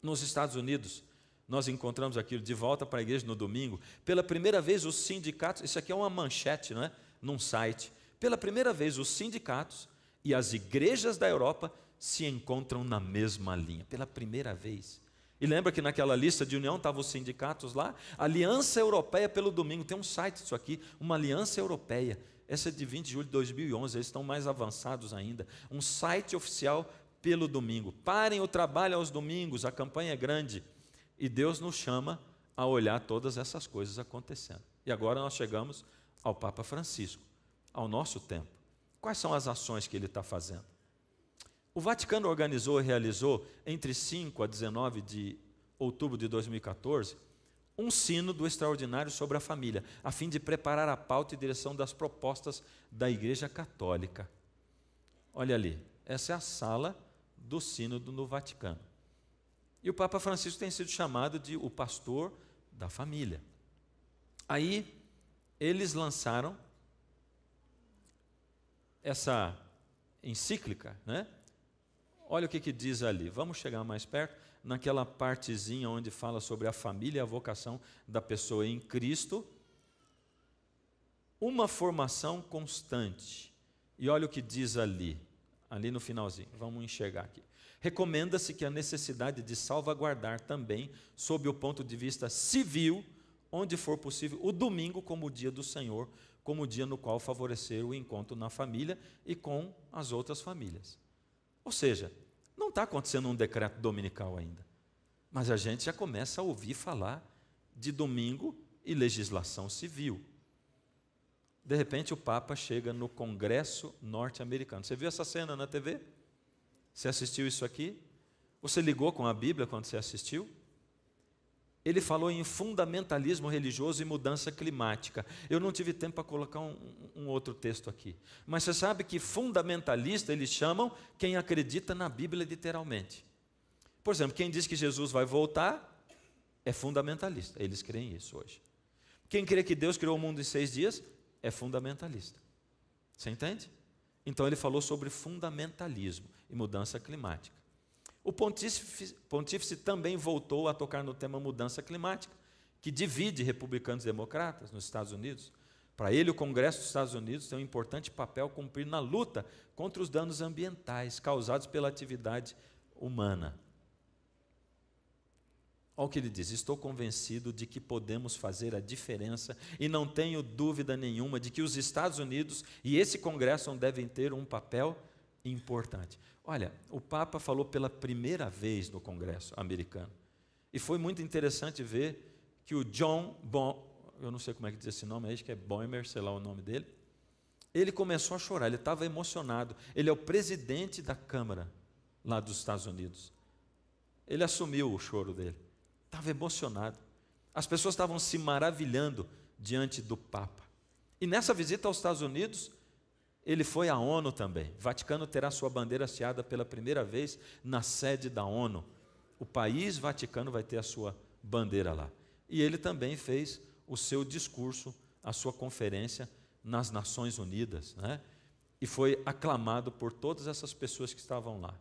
Nos Estados Unidos, nós encontramos aquilo de volta para a igreja no domingo. Pela primeira vez, os sindicatos, isso aqui é uma manchete, não é? Num site. Pela primeira vez, os sindicatos e as igrejas da Europa se encontram na mesma linha. Pela primeira vez. E lembra que naquela lista de união estavam os sindicatos lá? Aliança Europeia pelo Domingo. Tem um site disso aqui, uma Aliança Europeia. Essa é de 20 de julho de 2011, eles estão mais avançados ainda. Um site oficial pelo domingo. Parem o trabalho aos domingos, a campanha é grande. E Deus nos chama a olhar todas essas coisas acontecendo. E agora nós chegamos ao Papa Francisco, ao nosso tempo. Quais são as ações que ele está fazendo? O Vaticano organizou e realizou, entre 5 a 19 de outubro de 2014, um sínodo extraordinário sobre a família, a fim de preparar a pauta e direção das propostas da Igreja Católica. Olha ali, essa é a sala do sínodo no Vaticano. E o Papa Francisco tem sido chamado de o pastor da família. Aí, eles lançaram essa encíclica, né? Olha o que diz ali, vamos chegar mais perto, naquela partezinha onde fala sobre a família e a vocação da pessoa em Cristo, uma formação constante. E olha o que diz ali no finalzinho, vamos enxergar aqui. Recomenda-se que a necessidade de salvaguardar também, sob o ponto de vista civil, onde for possível, o domingo como o dia do Senhor, como o dia no qual favorecer o encontro na família e com as outras famílias. Ou seja, não está acontecendo um decreto dominical ainda, mas a gente já começa a ouvir falar de domingo e legislação civil. De repente o Papa chega no Congresso norte-americano. Você viu essa cena na TV? Você assistiu isso aqui? Você ligou com a Bíblia quando você assistiu? Ele falou em fundamentalismo religioso e mudança climática. Eu não tive tempo para colocar um outro texto aqui. Mas você sabe que fundamentalista eles chamam quem acredita na Bíblia literalmente. Por exemplo, quem diz que Jesus vai voltar é fundamentalista. Eles creem isso hoje. Quem crê que Deus criou o mundo em 6 dias é fundamentalista. Você entende? Então ele falou sobre fundamentalismo e mudança climática. O pontífice também voltou a tocar no tema mudança climática, que divide republicanos e democratas nos Estados Unidos. Para ele, o Congresso dos Estados Unidos tem um importante papel a cumprir na luta contra os danos ambientais causados pela atividade humana. Olha o que ele diz: estou convencido de que podemos fazer a diferença e não tenho dúvida nenhuma de que os Estados Unidos e esse Congresso devem ter um papel importante. Olha, o Papa falou pela primeira vez no Congresso americano. E foi muito interessante ver que o eu não sei como é que diz esse nome, acho que é Boehmer, sei lá o nome dele. Ele começou a chorar, ele estava emocionado. Ele é o presidente da Câmara lá dos Estados Unidos. Ele assumiu o choro dele. Estava emocionado. As pessoas estavam se maravilhando diante do Papa. E nessa visita aos Estados Unidos, ele foi à ONU também. O Vaticano terá sua bandeira hasteada pela primeira vez na sede da ONU. O país Vaticano vai ter a sua bandeira lá. E ele também fez o seu discurso, a sua conferência nas Nações Unidas, né? E foi aclamado por todas essas pessoas que estavam lá.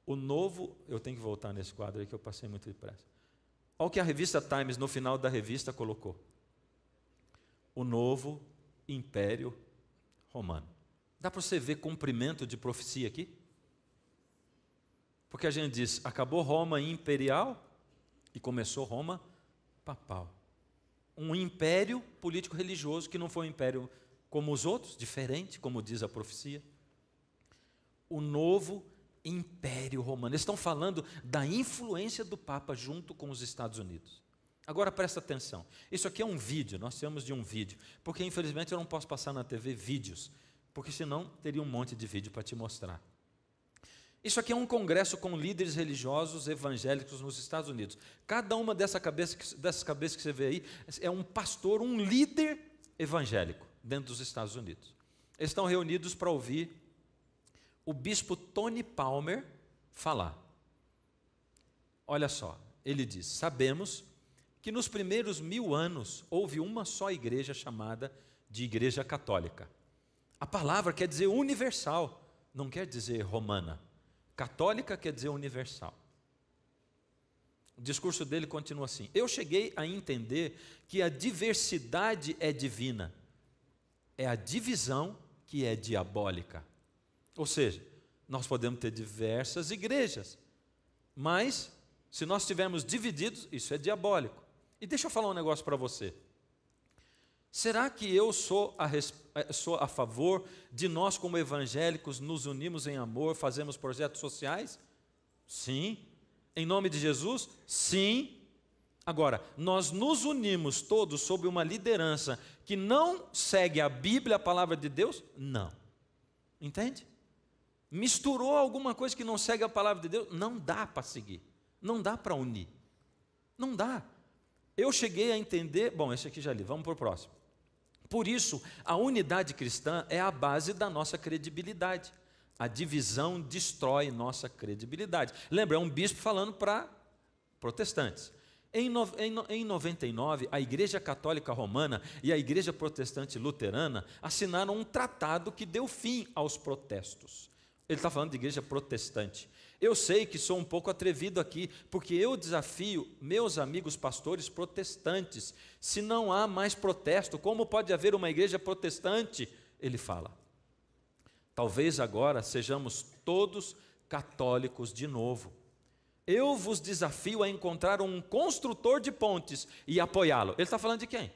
Eu tenho que voltar nesse quadro aí que eu passei muito depressa. Olha o que a revista Times, no final da revista, colocou. O novo Império Romano. Dá para você ver cumprimento de profecia aqui? Porque a gente diz, acabou Roma imperial e começou Roma papal. Um império político-religioso que não foi um império como os outros, diferente, como diz a profecia. O novo Império Romano. Eles estão falando da influência do Papa junto com os Estados Unidos. Agora presta atenção. Isso aqui é um vídeo, nós chamamos de um vídeo, porque infelizmente eu não posso passar na TV vídeos, porque senão teria um monte de vídeo para te mostrar. Isso aqui é um congresso com líderes religiosos evangélicos nos Estados Unidos. Cada uma dessas cabeças que você vê aí é um pastor, um líder evangélico dentro dos Estados Unidos. Eles estão reunidos para ouvir o bispo Tony Palmer falar. Olha só, ele diz: sabemos que nos primeiros 1000 anos houve uma só igreja chamada de Igreja Católica. A palavra quer dizer universal, não quer dizer romana. Católica quer dizer universal. O discurso dele continua assim: eu cheguei a entender que a diversidade é divina, é a divisão que é diabólica. Ou seja, nós podemos ter diversas igrejas, mas se nós estivermos divididos, isso é diabólico. E deixa eu falar um negócio para você. Será que eu sou a favor de nós, como evangélicos, nos unirmos em amor, fazemos projetos sociais? Sim. Em nome de Jesus? Sim. Agora, nós nos unimos todos sob uma liderança que não segue a Bíblia, a palavra de Deus? Não. Entende? Misturou alguma coisa que não segue a palavra de Deus? Não dá para seguir. Não dá para unir. Não dá. Eu cheguei a entender, bom, esse aqui já li, vamos para o próximo. Por isso, a unidade cristã é a base da nossa credibilidade. A divisão destrói nossa credibilidade. Lembra, é um bispo falando para protestantes. Em 99, a Igreja Católica Romana e a Igreja Protestante Luterana assinaram um tratado que deu fim aos protestos. Ele está falando de igreja protestante. Eu sei que sou um pouco atrevido aqui, porque eu desafio meus amigos pastores protestantes. Se não há mais protesto, como pode haver uma igreja protestante? Ele fala. Talvez agora sejamos todos católicos de novo. Eu vos desafio a encontrar um construtor de pontes e apoiá-lo. Ele está falando de quem?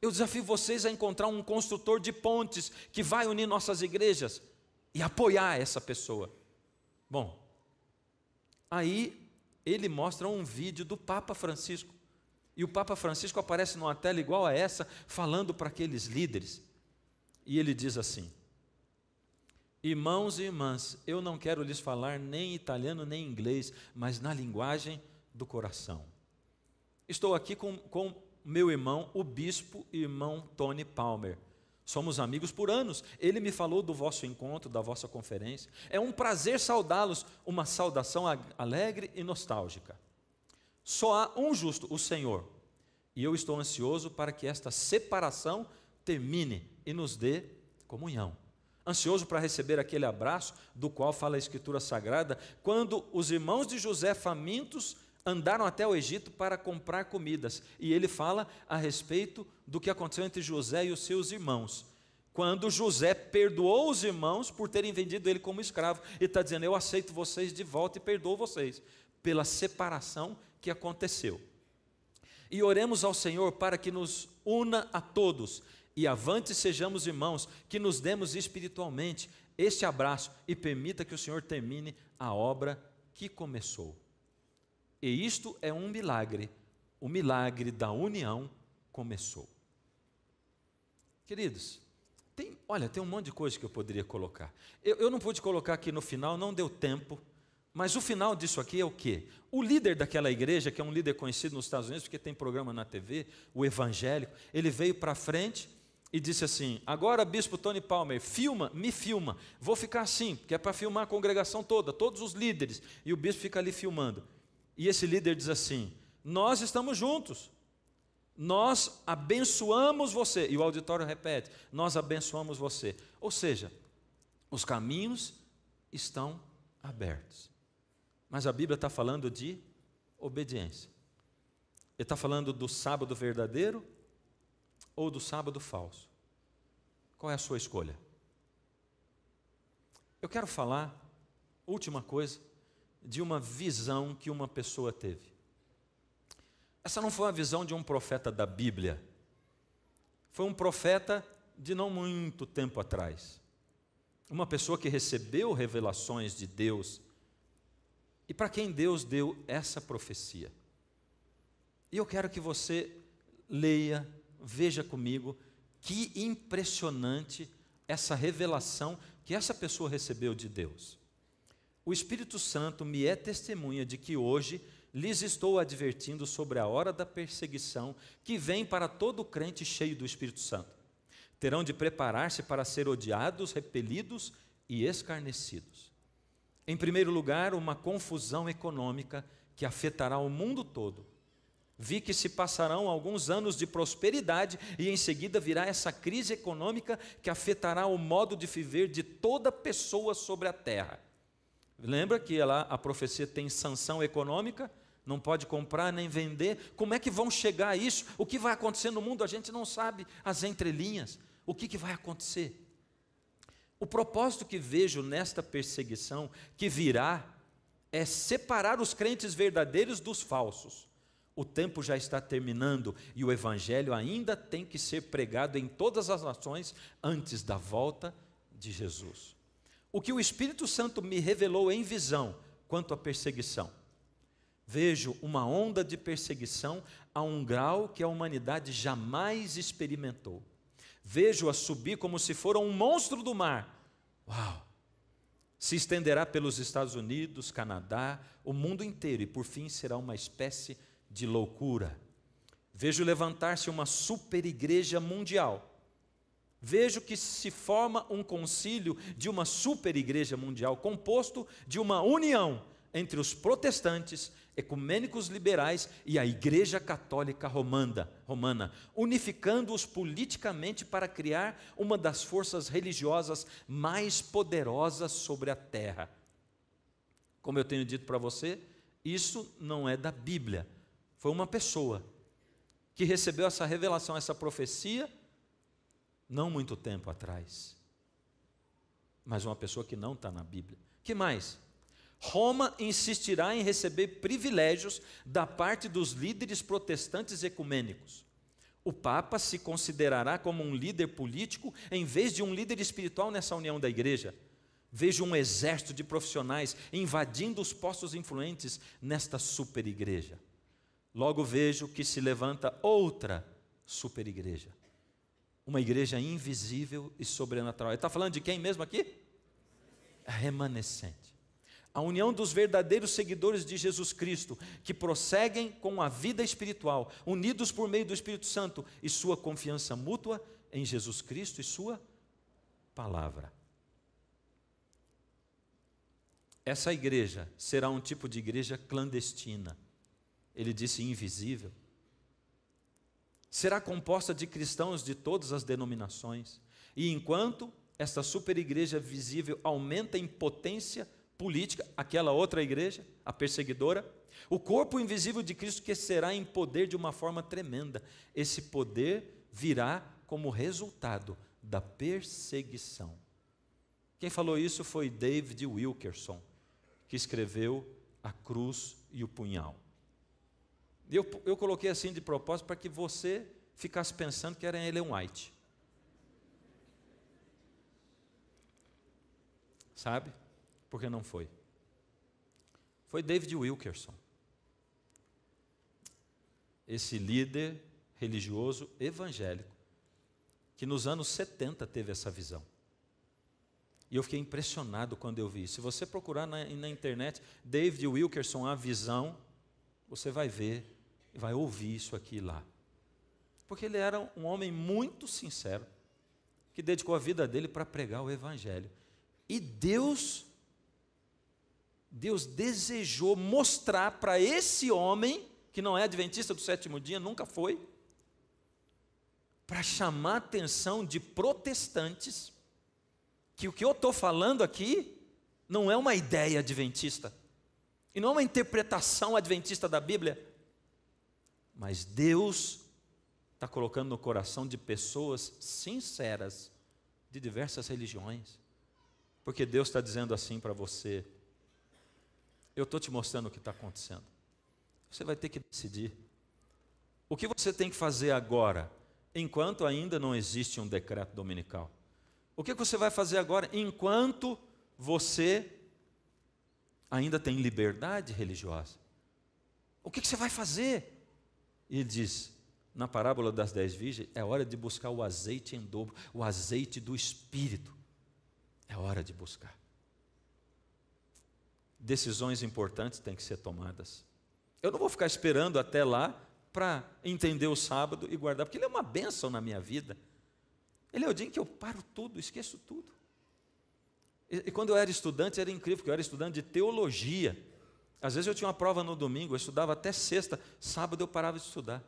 Eu desafio vocês a encontrar um construtor de pontes que vai unir nossas igrejas e apoiar essa pessoa. Bom, aí ele mostra um vídeo do Papa Francisco. E o Papa Francisco aparece numa tela igual a essa, falando para aqueles líderes. E ele diz assim: Irmãos e irmãs, eu não quero lhes falar nem italiano nem inglês, mas na linguagem do coração. Estou aqui com meu irmão, o bispo e irmão Tony Palmer. Somos amigos por anos. Ele me falou do vosso encontro, da vossa conferência. É um prazer saudá-los, uma saudação alegre e nostálgica. Só há um justo, o Senhor. E eu estou ansioso para que esta separação termine e nos dê comunhão. Ansioso para receber aquele abraço do qual fala a Escritura Sagrada, quando os irmãos de José, famintos, andaram até o Egito para comprar comidas. E ele fala a respeito do que aconteceu entre José e os seus irmãos. Quando José perdoou os irmãos por terem vendido ele como escravo. E está dizendo, eu aceito vocês de volta e perdoo vocês, pela separação que aconteceu. E oremos ao Senhor para que nos una a todos, e avante sejamos irmãos, que nos demos espiritualmente este abraço e permita que o Senhor termine a obra que começou. E isto é um milagre, o milagre da união começou. Queridos, tem um monte de coisa que eu poderia colocar. Eu não pude colocar aqui no final, não deu tempo, mas o final disso aqui é o quê? O líder daquela igreja, que é um líder conhecido nos Estados Unidos, porque tem programa na TV, o evangélico, ele veio para frente e disse assim, agora bispo Tony Palmer, me filma, vou ficar assim, porque é para filmar a congregação toda, todos os líderes, e o bispo fica ali filmando. E esse líder diz assim, nós estamos juntos, nós abençoamos você, e o auditório repete, nós abençoamos você. Ou seja, os caminhos estão abertos. Mas a Bíblia está falando de obediência. Ele está falando do sábado verdadeiro ou do sábado falso? Qual é a sua escolha? Eu quero falar, última coisa, de uma visão que uma pessoa teve. Essa não foi a visão de um profeta da Bíblia. Foi um profeta de não muito tempo atrás. Uma pessoa que recebeu revelações de Deus e para quem Deus deu essa profecia. E eu quero que você leia, veja comigo, que impressionante essa revelação que essa pessoa recebeu de Deus. O Espírito Santo me é testemunha de que hoje lhes estou advertindo sobre a hora da perseguição que vem para todo crente cheio do Espírito Santo. Terão de preparar-se para ser odiados, repelidos e escarnecidos. Em primeiro lugar, uma confusão econômica que afetará o mundo todo. Vi que se passarão alguns anos de prosperidade e em seguida virá essa crise econômica que afetará o modo de viver de toda pessoa sobre a terra. Lembra que lá a profecia tem sanção econômica? Não pode comprar nem vender. Como é que vão chegar a isso? O que vai acontecer no mundo? A gente não sabe as entrelinhas. O que vai acontecer? O propósito que vejo nesta perseguição que virá é separar os crentes verdadeiros dos falsos. O tempo já está terminando e o evangelho ainda tem que ser pregado em todas as nações antes da volta de Jesus. O que o Espírito Santo me revelou em visão quanto à perseguição? Vejo uma onda de perseguição a um grau que a humanidade jamais experimentou. Vejo-a subir como se fora um monstro do mar. Uau! Se estenderá pelos Estados Unidos, Canadá, o mundo inteiro e por fim será uma espécie de loucura. Vejo levantar-se uma super igreja mundial. Vejo que se forma um concílio de uma super igreja mundial composto de uma união entre os protestantes, ecumênicos liberais e a Igreja Católica Romana, unificando-os politicamente para criar uma das forças religiosas mais poderosas sobre a terra. Como eu tenho dito para você, isso não é da Bíblia. Foi uma pessoa que recebeu essa revelação, essa profecia, não muito tempo atrás. Mas uma pessoa que não está na Bíblia. Que mais? Roma insistirá em receber privilégios da parte dos líderes protestantes ecumênicos. O Papa se considerará como um líder político em vez de um líder espiritual nessa união da igreja. Vejo um exército de profissionais invadindo os postos influentes nesta super igreja. Logo vejo que se levanta outra super igreja. Uma igreja invisível e sobrenatural. Ele está falando de quem mesmo aqui? remanescente. A união dos verdadeiros seguidores de Jesus Cristo, que prosseguem com a vida espiritual, unidos por meio do Espírito Santo e sua confiança mútua em Jesus Cristo e sua palavra. Essa igreja será um tipo de igreja clandestina. Ele disse invisível. Será composta de cristãos de todas as denominações. E enquanto esta super igreja visível aumenta em potência política, aquela outra igreja, a perseguidora, o corpo invisível de Cristo crescerá em poder de uma forma tremenda. Esse poder virá como resultado da perseguição. Quem falou isso foi David Wilkerson, que escreveu A Cruz e o Punhal. Eu coloquei assim de propósito para que você ficasse pensando que era Ellen White. Sabe? Porque não foi. Foi David Wilkerson. Esse líder religioso evangélico, que nos anos 70 teve essa visão. E eu fiquei impressionado quando eu vi isso. Se você procurar na internet, David Wilkerson, a visão, você vai ver, vai ouvir isso aqui e lá. Porque ele era um homem muito sincero, que dedicou a vida dele para pregar o evangelho. E Deus desejou mostrar para esse homem, que não é adventista do sétimo dia, nunca foi, para chamar a atenção de protestantes, que o que eu estou falando aqui não é uma ideia adventista, e não é uma interpretação adventista da Bíblia, mas Deus está colocando no coração de pessoas sinceras, de diversas religiões, porque Deus está dizendo assim para você: eu estou te mostrando o que está acontecendo, você vai ter que decidir, o que você tem que fazer agora, enquanto ainda não existe um decreto dominical. O que você vai fazer agora, enquanto você ainda tem liberdade religiosa? O que você vai fazer? E ele diz, na parábola das 10 virgens, é hora de buscar o azeite em dobro, o azeite do Espírito. É hora de buscar. Decisões importantes têm que ser tomadas. Eu não vou ficar esperando até lá para entender o sábado e guardar, porque ele é uma bênção na minha vida. Ele é o dia em que eu paro tudo, esqueço tudo. E quando eu era estudante, era incrível, porque eu era estudante de teologia. Às vezes eu tinha uma prova no domingo, eu estudava até sexta, sábado eu parava de estudar.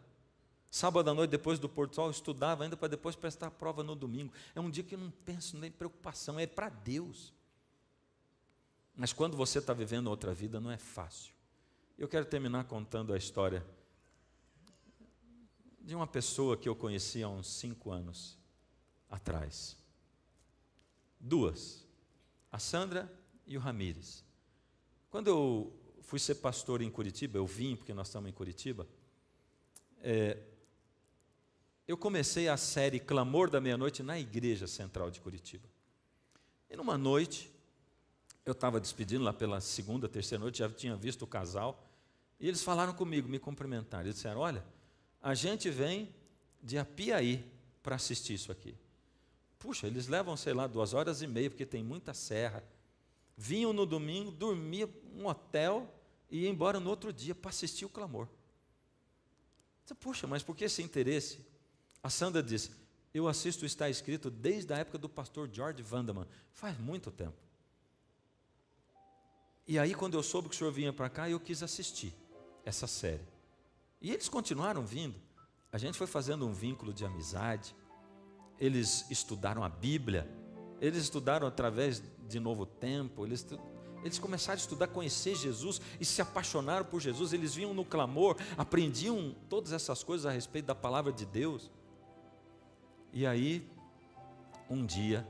Sábado à noite, depois do pôr do sol, eu estudava ainda para depois prestar a prova no domingo. É um dia que eu não penso nem em preocupação, é para Deus. Mas quando você está vivendo outra vida, não é fácil. Eu quero terminar contando a história de uma pessoa que eu conheci há uns 5 anos atrás. Duas, a Sandra e o Ramires. Quando eu fui ser pastor em Curitiba, eu vim porque nós estamos em Curitiba, eu comecei a série Clamor da Meia-Noite na Igreja Central de Curitiba. E numa noite, eu estava despedindo lá pela segunda, terceira noite, já tinha visto o casal, e eles falaram comigo, me cumprimentaram. Eles disseram: olha, a gente vem de Apiaí para assistir isso aqui. Puxa, eles levam, sei lá, 2h30, porque tem muita serra. Vinham no domingo, dormiam num hotel e iam embora no outro dia para assistir o clamor. Puxa, mas por que esse interesse? A Sandra disse: eu assisto o Está Escrito desde a época do pastor George Vanderman, faz muito tempo. E aí, quando eu soube que o senhor vinha para cá, eu quis assistir essa série. E eles continuaram vindo. A gente foi fazendo um vínculo de amizade. Eles estudaram a Bíblia, eles estudaram através de Novo Tempo, eles começaram a estudar, conhecer Jesus e se apaixonaram por Jesus. Eles vinham no clamor, aprendiam todas essas coisas a respeito da palavra de Deus. E aí, um dia,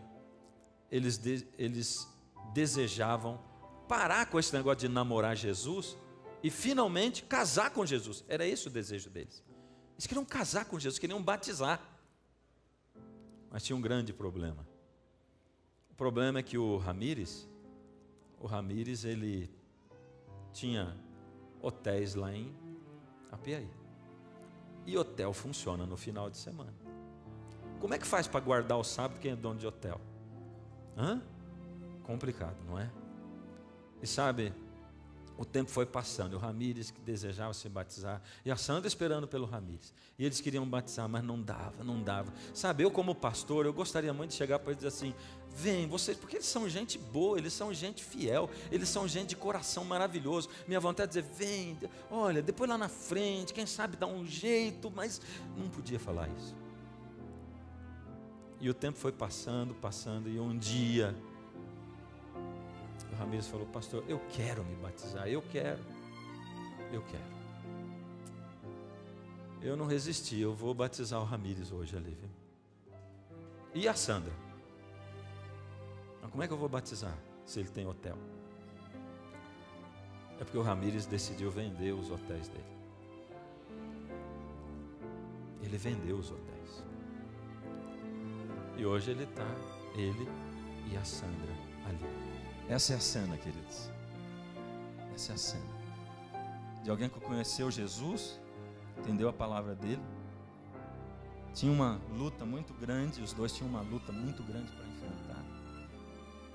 eles desejavam parar com esse negócio de namorar Jesus e finalmente casar com Jesus. Era esse o desejo deles. Eles queriam casar com Jesus, queriam batizar. Mas tinha um grande problema. O problema é que o Ramires, ele tinha hotéis lá em Apiaí. E hotel funciona no final de semana. Como é que faz para guardar o sábado quem é dono de hotel? complicado, não é? E sabe, o tempo foi passando, e o Ramírez que desejava se batizar, e a Sandra esperando pelo Ramírez, e eles queriam batizar, mas não dava. Sabe, eu como pastor, eu gostaria muito de chegar para eles e dizer assim: vem, vocês, porque eles são gente boa, eles são gente fiel, eles são gente de coração maravilhoso. Minha vontade é dizer: vem, olha, depois lá na frente, quem sabe dá um jeito, mas não podia falar isso. E o tempo foi passando, e um dia o Ramírez falou: pastor, eu quero me batizar, eu quero. Eu não resisti, eu vou batizar o Ramírez hoje ali, viu? E a Sandra? Mas como é que eu vou batizar se ele tem hotel? É porque o Ramírez decidiu vender os hotéis dele. Ele vendeu os hotéis. E hoje ele e a Sandra ali. Essa é a cena, queridos. Essa é a cena de alguém que conheceu Jesus, entendeu a palavra dele, tinha uma luta muito grande, os dois tinham uma luta muito grande para enfrentar,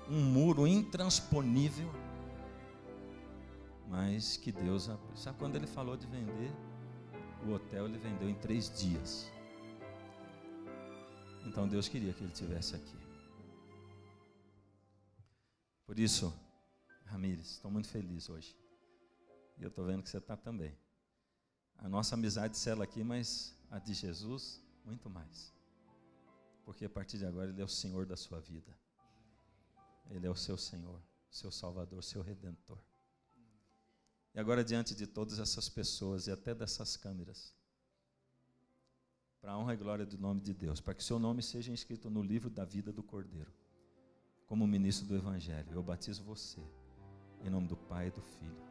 um muro intransponível, mas que Deus abriu. Sabe quando ele falou de vender o hotel, ele vendeu em 3 dias. Então Deus queria que ele estivesse aqui. Por isso, Ramírez, estou muito feliz hoje. E eu estou vendo que você está também. A nossa amizade sela aqui, mas a de Jesus, muito mais. Porque a partir de agora Ele é o Senhor da sua vida. Ele é o seu Senhor, seu Salvador, seu Redentor. E agora, diante de todas essas pessoas e até dessas câmeras, para a honra e glória do nome de Deus, para que seu nome seja inscrito no livro da vida do Cordeiro, como ministro do Evangelho, eu batizo você, em nome do Pai, do Filho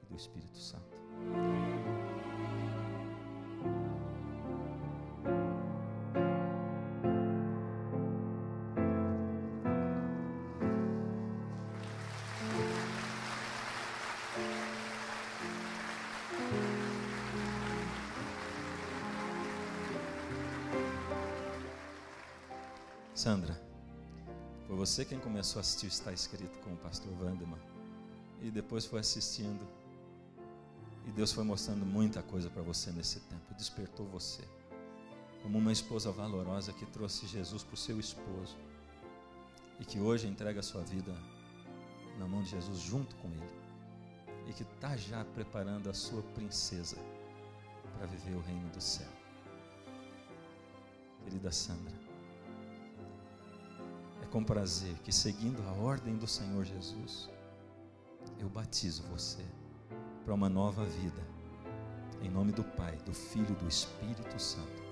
e do Espírito Santo. Sandra, foi você quem começou a assistir Está Escrito com o pastor Wanderman, e depois foi assistindo, e Deus foi mostrando muita coisa para você nesse tempo, despertou você como uma esposa valorosa que trouxe Jesus para o seu esposo, e que hoje entrega a sua vida na mão de Jesus junto com ele, e que está já preparando a sua princesa para viver o reino do céu. Querida Sandra, é com prazer que, seguindo a ordem do Senhor Jesus, eu batizo você para uma nova vida, em nome do Pai, do Filho e do Espírito Santo.